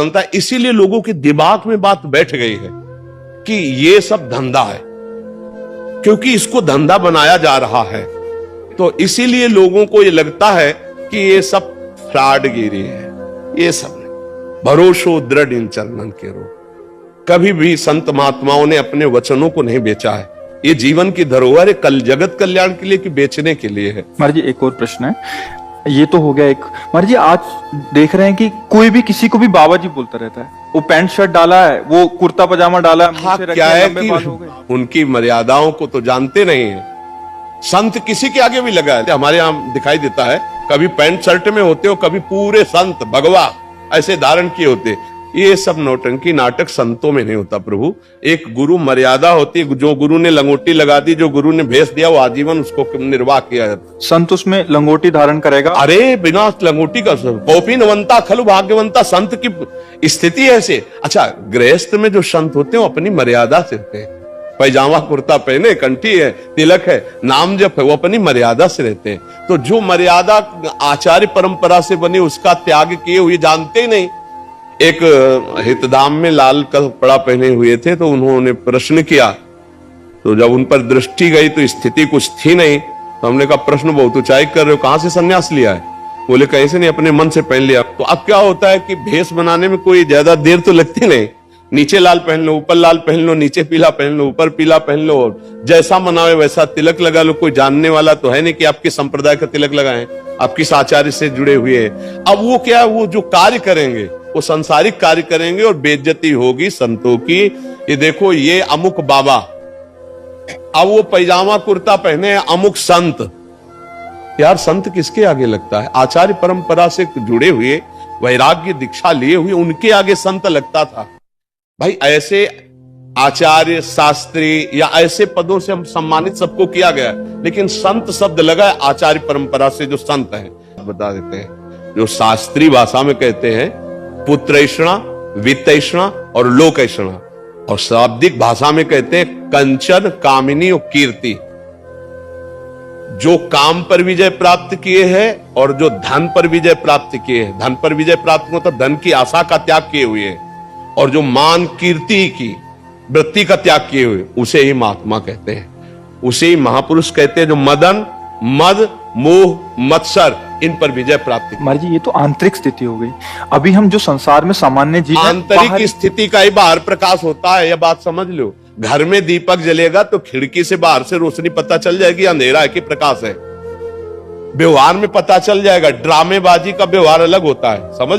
बदलता है। इसीलिए लोगों के दिमाग में बात बैठ गई है कि ये सब धंधा है, क्योंकि इसको धंधा बनाया जा रहा है। तो इसीलिए लोगों को ये लगता है कि ये सब फ्रॉडगिरी है। ये सब नहीं, भरोसो दृढ़ इन चरणन के रो। कभी भी संत महात्माओं ने अपने वचनों को नहीं बेचा है। ये जीवन की धरोहर है, कल जगत कल्याण के लिए कि बेचने के लिए है। महाराज जी एक और प्रश्न है, ये तो हो गया एक। महाराज जी आज देख रहे हैं कि कोई भी किसी को भी बाबा जी बोलता रहता है। वो पैंट शर्ट डाला है, वो कुर्ता पजामा डाला है, हाँ, क्या है कि उनकी मर्यादाओं को तो जानते नहीं है। संत किसी के आगे भी लगा है। हमारे यहाँ दिखाई देता है, कभी पैंट शर्ट में होते हो, कभी पूरे संत भगवा ऐसे धारण किए होते। ये सब नौटंकी नाटक संतों में नहीं होता प्रभु। एक गुरु मर्यादा होती है। जो गुरु ने लंगोटी लगा दी, जो गुरु ने भेष दिया, वो आजीवन उसको निर्वाह किया जाता। संत उसमें लंगोटी धारण करेगा? अरे बिना लंगोटी का कौपीनवंता खलु भाग्यवंता, संत की स्थिति ऐसे। अच्छा, गृहस्थ में जो संत होते हैं वो अपनी मर्यादा से रहते हैं। पैजामा कुर्ता पहने, कंठी है, तिलक है, नाम जप है, वो अपनी मर्यादा से रहते हैं। तो जो मर्यादा आचार्य परंपरा से बनी उसका त्याग किए हुए जानते ही नहीं। एक हितधाम में लाल कपड़ा पहने हुए थे, तो उन्होंने प्रश्न किया। तो जब उन पर दृष्टि गई तो स्थिति कुछ थी नहीं। तो हमने कहा प्रश्न बहुत ऊंचाई कर रहे हो, कहां से संन्यास लिया है? बोले कैसे नहीं, अपने मन से पहन लिया। तो अब क्या होता है कि भेष बनाने में कोई ज्यादा देर तो लगती नहीं। नीचे लाल पहन लो, ऊपर लाल पहन लो, नीचे पीला पहन लो, ऊपर पीला पहन लो, और जैसा मनावे वैसा तिलक लगा लो। कोई जानने वाला तो है नहीं कि आपके संप्रदाय का तिलक लगाएं, आप किस आचार्य से जुड़े हुए हैं। अब वो क्या, वो जो कार्य करेंगे वो संसारिक कार्य करेंगे और बेइज्जती होगी संतों की। ये देखो, ये अमुक बाबा, अब वो पैजामा कुर्ता पहने अमुक संत। यार संत किसके आगे लगता है? आचार्य परंपरा से जुड़े हुए, वैराग्य दीक्षा लिए हुए, उनके आगे संत लगता था। भाई ऐसे आचार्य शास्त्री या ऐसे पदों से हम सम्मानित सबको किया गया, लेकिन संत शब्द लगा है आचार्य परंपरा से जो संत हैं। बता देते हैं, जो शास्त्रीय भाषा में कहते हैं पुत्रैषणा, वित्तैषणा और लोकैषणा, और शाब्दिक भाषा में कहते हैं कंचन, कामिनी और कीर्ति। जो काम पर विजय प्राप्त किए हैं और जो धन पर विजय प्राप्त किए हैं। धन पर विजय प्राप्त मतलब धन की आशा का त्याग किए हुए हैं, और जो मान कीर्ति की वृत्ति का त्याग किए हुए, उसे ही महात्मा कहते हैं, उसे ही महापुरुष कहते हैं। जो मदन, मद, मोह, मत्सर, इन पर विजय प्राप्त। महाराज जी ये तो आंतरिक स्थिति हो गई। अभी हम जो संसार में सामान्य जीवन, आंतरिक स्थिति का ही बाहर प्रकाश होता है, यह बात समझ लो। घर में दीपक जलेगा तो खिड़की से बाहर से रोशनी पता चल जाएगी अंधेरा है कि प्रकाश है। व्यवहार में पता चल जाएगा। ड्रामेबाजी का व्यवहार अलग होता है, समझ